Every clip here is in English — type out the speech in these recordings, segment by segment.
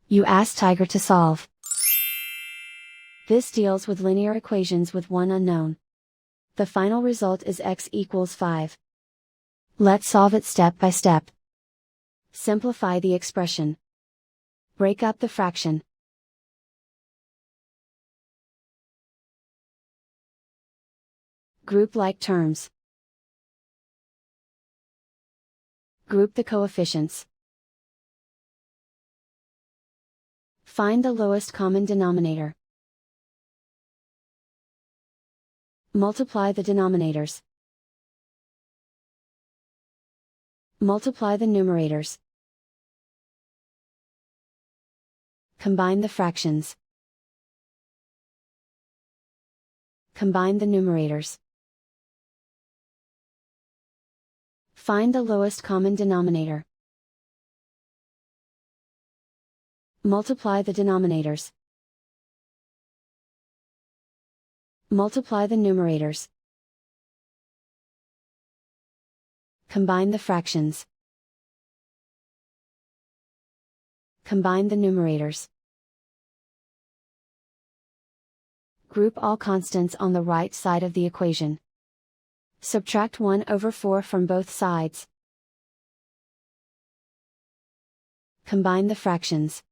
You ask Tiger to solve. This deals with linear equations with one unknown. The final result is x equals 5. Let's solve it step by step. Simplify the expression. Break up the fraction. Group like terms. Group the coefficients. Find the lowest common denominator. Multiply the denominators. Multiply the numerators. Combine the fractions. Combine the numerators. Find the lowest common denominator. Multiply the denominators. Multiply the numerators. Combine the fractions. Combine the numerators. Group all constants on the right side of the equation. Subtract 1/4 from both sides. Combine the fractions.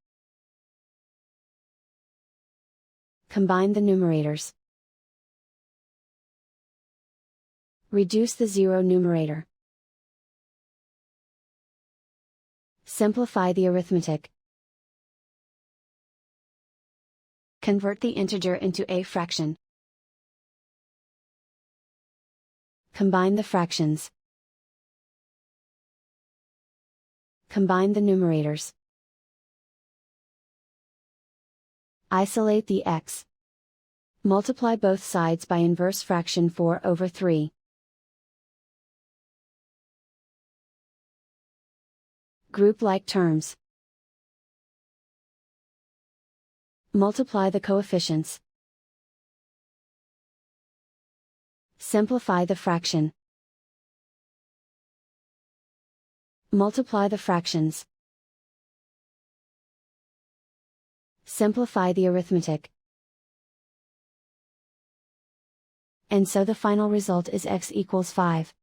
Combine the numerators. Reduce the zero numerator. Simplify the arithmetic. Convert the integer into a fraction. Combine the fractions. Combine the numerators. Isolate the x. Multiply both sides by inverse fraction 4/3. Group like terms. Multiply the coefficients. Simplify the fraction. Multiply the fractions. Simplify the arithmetic. And so the final result is x equals 5.